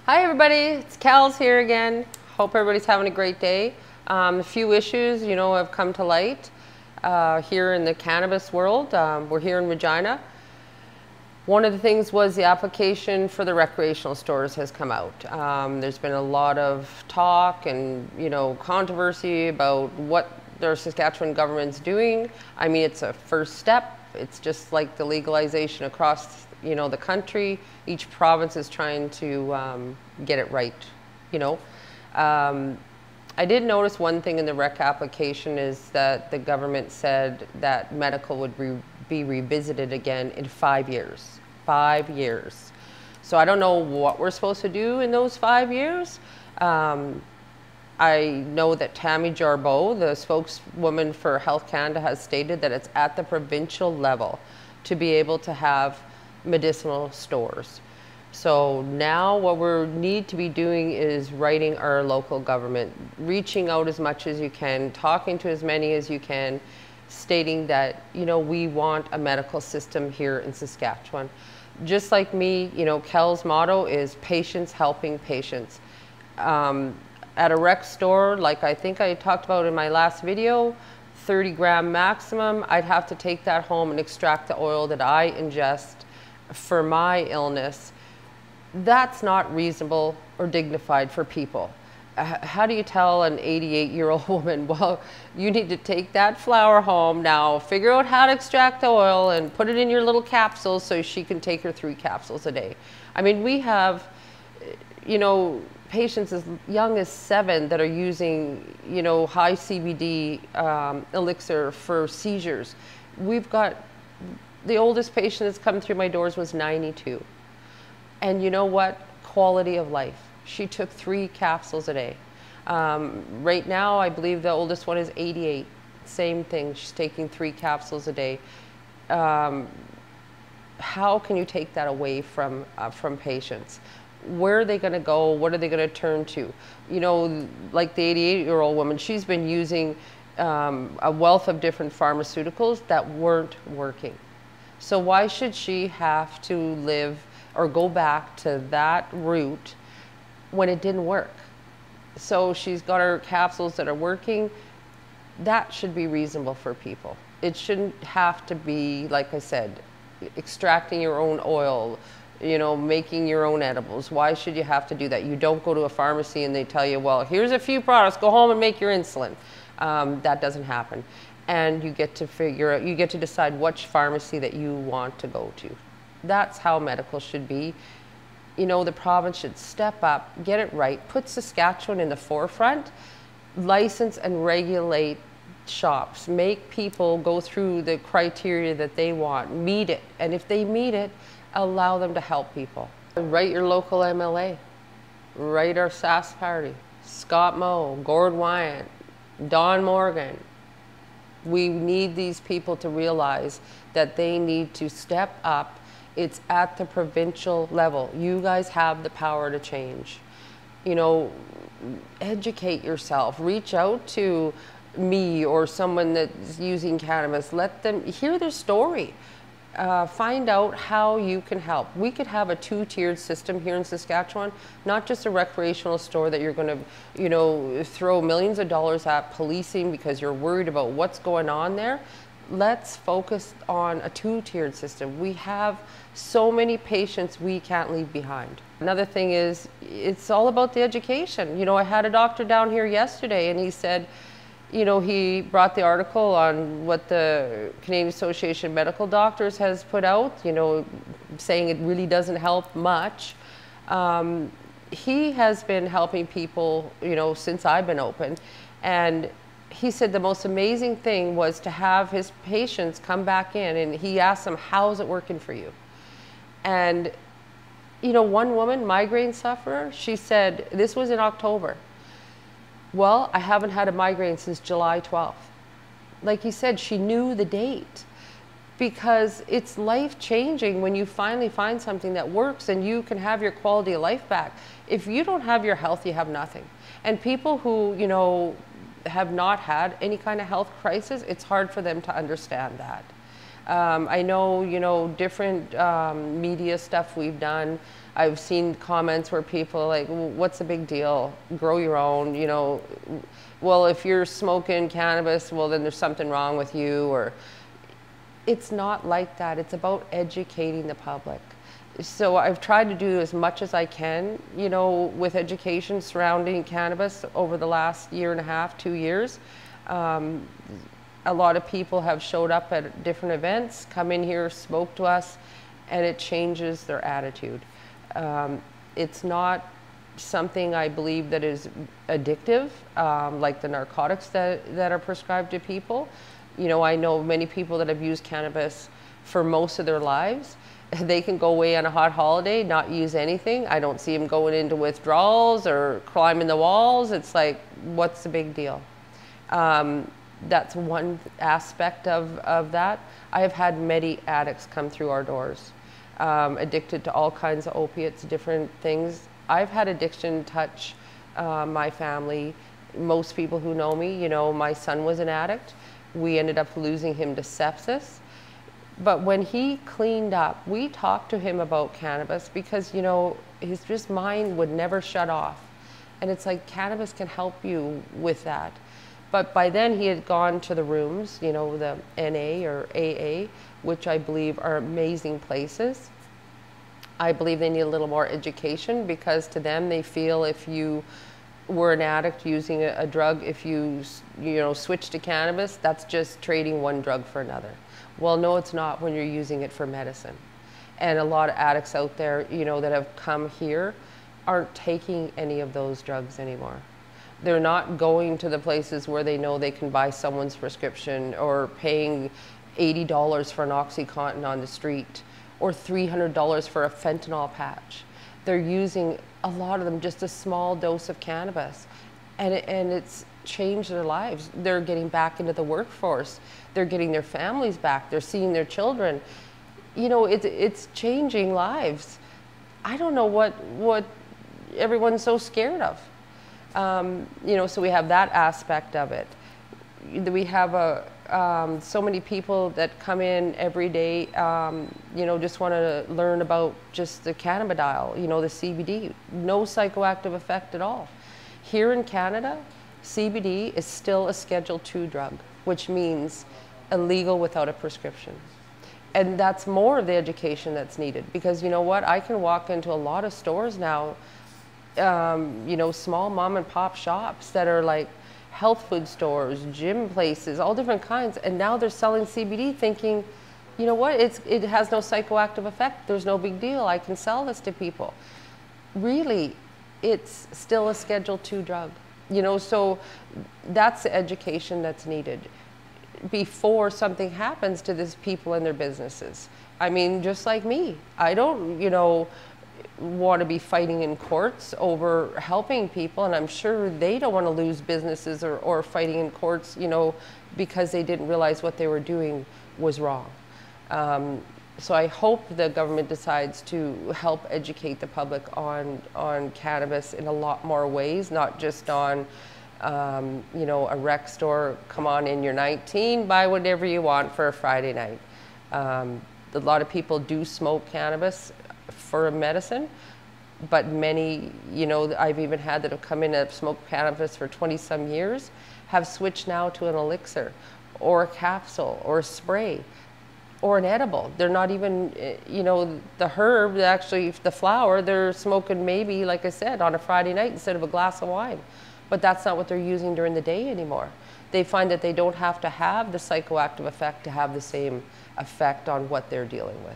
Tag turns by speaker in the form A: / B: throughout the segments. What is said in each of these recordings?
A: Hi everybody, it's Kelz here again. Hope everybody's having a great day. A few issues, have come to light here in the cannabis world. We're here in Regina. One of the things was the application for the recreational stores has come out. There's been a lot of talk and controversy about what the Saskatchewan government's doing. I mean, it's a first step. It's just like the legalization across the country. Each province is trying to get it right. I did notice one thing in the rec application is that the government said that medical would be revisited again in 5 years. 5 years. So I don't know what we're supposed to do in those 5 years. I know that Tammy Jarbeau, the spokeswoman for Health Canada, has stated that it's at the provincial level to be able to have medicinal stores. So now what we need to be doing is writing our local government, reaching out as much as you can, talking to as many as you can, stating that, we want a medical system here in Saskatchewan. Just like me, Kel's motto is patients helping patients. At a rec store, like I think I talked about in my last video, 30 gram maximum, I'd have to take that home and extract the oil that I ingest for my illness. That's not reasonable or dignified for people. How do you tell an 88-year-old woman, well, you need to take that flower home now, figure out how to extract the oil and put it in your little capsules so she can take her 3 capsules a day. I mean, we have, patients as young as 7 that are using, high CBD elixir for seizures. We've got, the oldest patient that's come through my doors was 92. And you know what? Quality of life. She took 3 capsules a day. Right now, I believe the oldest one is 88. Same thing, she's taking 3 capsules a day. How can you take that away from patients? Where are they going to go? What are they going to turn to? Like the 88-year-old woman, she's been using a wealth of different pharmaceuticals that weren't working. So why should she have to live or go back to that route when it didn't work? So she's got her capsules that are working. That should be reasonable for people. It shouldn't have to be, like I said, extracting your own oil, making your own edibles. Why should you have to do that? You don't go to a pharmacy and they tell you, well, here's a few products, go home and make your insulin. That doesn't happen. And you get to figure out, you get to decide which pharmacy that you want to go to. That's how medical should be. The province should step up, get it right, put Saskatchewan in the forefront, license and regulate shops, make people go through the criteria that they want, meet it, and if they meet it, allow them to help people. Write your local MLA, write our SAS party, Scott Moe, Gord Wyant, Don Morgan. We need these people to realize that they need to step up. It's at the provincial level. You guys have the power to change. Educate yourself. Reach out to me or someone that's using cannabis. Let them hear their story. Find out how you can help. We could have a 2-tiered system here in Saskatchewan, not just a recreational store that you're going to, throw millions of dollars at policing because you're worried about what's going on there. Let's focus on a 2-tiered system. We have so many patients we can't leave behind. Another thing is, it's all about the education. I had a doctor down here yesterday and he said, he brought the article on what the Canadian Association of Medical Doctors has put out, saying it really doesn't help much. He has been helping people, since I've been open. And he said the most amazing thing was to have his patients come back in and he asked them, how's it working for you? And, one woman, migraine sufferer, she said, this was in October. Well, I haven't had a migraine since July 12th. Like he said, she knew the date because it's life-changing when you finally find something that works and you can have your quality of life back. If you don't have your health, you have nothing. And people who, have not had any kind of health crisis, it's hard for them to understand that. I know, different media stuff we've done. I've seen comments where people are like, well, what's the big deal? Grow your own, you know. Well, if you're smoking cannabis, well, then there's something wrong with you. Or it's not like that. It's about educating the public. So I've tried to do as much as I can, you know, with education surrounding cannabis over the last year and a half, 2 years. A lot of people have showed up at different events, come in here, spoke to us, and it changes their attitude. It's not something I believe that is addictive, like the narcotics that are prescribed to people. You know, I know many people that have used cannabis for most of their lives. They can go away on a hot holiday, not use anything. I don't see them going into withdrawals or climbing the walls. It's like, what's the big deal? That's one aspect of that. I have had many addicts come through our doors, addicted to all kinds of opiates, different things. I've had addiction touch my family. Most people who know me, you know, my son was an addict. We ended up losing him to sepsis. But when he cleaned up, we talked to him about cannabis because, you know, his just mind would never shut off. And it's like cannabis can help you with that. But by then he had gone to the rooms, you know, the NA or AA, which I believe are amazing places. I believe they need a little more education because to them they feel if you were an addict using a drug, if you know, switch to cannabis, that's just trading one drug for another. Well, no, it's not when you're using it for medicine. And a lot of addicts out there, you know, that have come here aren't taking any of those drugs anymore. They're not going to the places where they know they can buy someone's prescription or paying $80 for an OxyContin on the street or $300 for a fentanyl patch. They're using, a lot of them, just a small dose of cannabis. And it's changed their lives. They're getting back into the workforce. They're getting their families back. They're seeing their children. You know, it's changing lives. I don't know what everyone's so scared of. You know, so we have that aspect of it. We have so many people that come in every day, you know, just want to learn about just the cannabidiol, you know, the CBD. No psychoactive effect at all. Here in Canada, CBD is still a Schedule II drug, which means illegal without a prescription. And that's more of the education that's needed because, you know what, I can walk into a lot of stores now, you know, small mom and pop shops that are like health food stores, gym places, all different kinds, and now they're selling CBD thinking, you know what, it has no psychoactive effect, there's no big deal, I can sell this to people. Really, it's still a Schedule II drug. You know, so that's the education that's needed before something happens to these people and their businesses. I mean, just like me, I don't, you know, want to be fighting in courts over helping people, and I'm sure they don't want to lose businesses or fighting in courts, you know, because they didn't realize what they were doing was wrong. So I hope the government decides to help educate the public on cannabis in a lot more ways, not just on, you know, a rec store, come on in, you're 19, buy whatever you want for a Friday night. A lot of people do smoke cannabis for medicine, but many, you know, I've even had that have come in and have smoked cannabis for 20-some years, have switched now to an elixir or a capsule or a spray or an edible. They're not even, you know, the herb, actually the flower, they're smoking maybe, like I said, on a Friday night instead of a glass of wine. But that's not what they're using during the day anymore. They find that they don't have to have the psychoactive effect to have the same effect on what they're dealing with.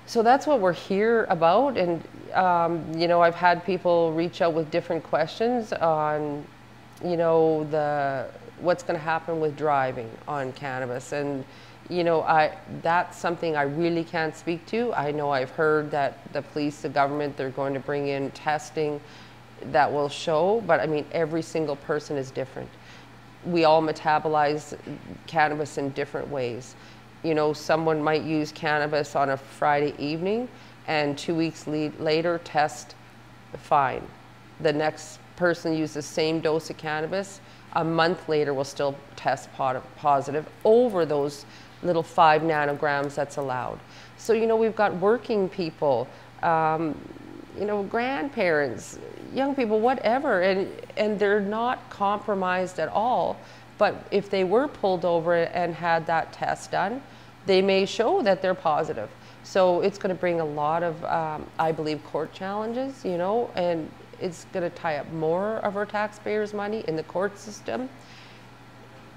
A: So that's what we're here about. And, you know, I've had people reach out with different questions on, you know, what's going to happen with driving on cannabis. And, you know, that's something I really can't speak to. I know I've heard that the police, the government, they're going to bring in testing that will show, but I mean, every single person is different. We all metabolize cannabis in different ways. You know, someone might use cannabis on a Friday evening and 2 weeks later test fine. The next person uses the same dose of cannabis, a month later will still test positive over those little 5 nanograms that's allowed. So, you know, we've got working people you know, grandparents, young people, whatever, and they're not compromised at all. But if they were pulled over and had that test done, they may show that they're positive. So it's going to bring a lot of, I believe, court challenges, you know, and it's going to tie up more of our taxpayers' money in the court system.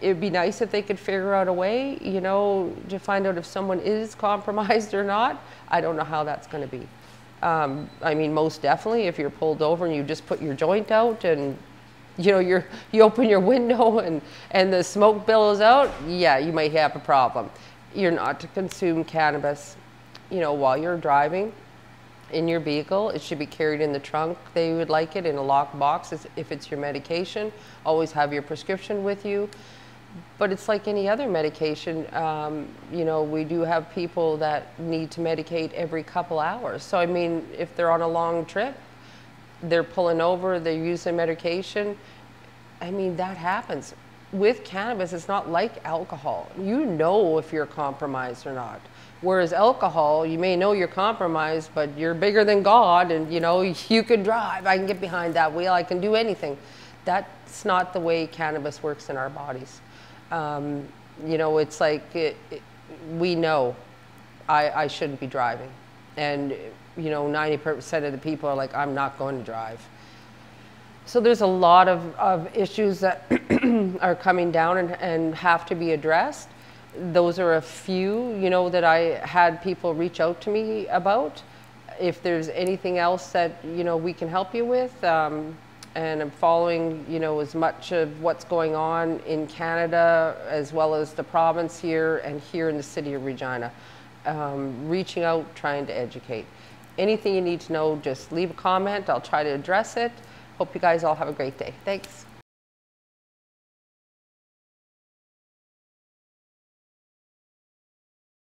A: It'd be nice if they could figure out a way, you know, to find out if someone is compromised or not. I don't know how that's going to be. I mean, most definitely, if you're pulled over and you just put your joint out and, you know, you open your window and the smoke billows out, yeah, you might have a problem. You're not to consume cannabis, you know, while you're driving in your vehicle. It should be carried in the trunk. They would like it in a locked box if it's your medication. Always have your prescription with you. But it's like any other medication. You know, we do have people that need to medicate every couple hours. So, I mean, if they're on a long trip, they're pulling over, they're using medication. I mean, that happens. With cannabis, it's not like alcohol. You know if you're compromised or not. Whereas alcohol, you may know you're compromised, but you're bigger than God, and you know, you can drive, I can get behind that wheel, I can do anything. That's not the way cannabis works in our bodies. You know, it's like, we know I shouldn't be driving. And, you know, 90% of the people are like, I'm not going to drive. So there's a lot of issues that are coming down and have to be addressed. Those are a few, you know, that I had people reach out to me about. If there's anything else that, you know, we can help you with, and I'm following, you know, as much of what's going on in Canada as well as the province here and here in the city of Regina. Reaching out, trying to educate. Anything you need to know, just leave a comment. I'll try to address it. Hope you guys all have a great day. Thanks.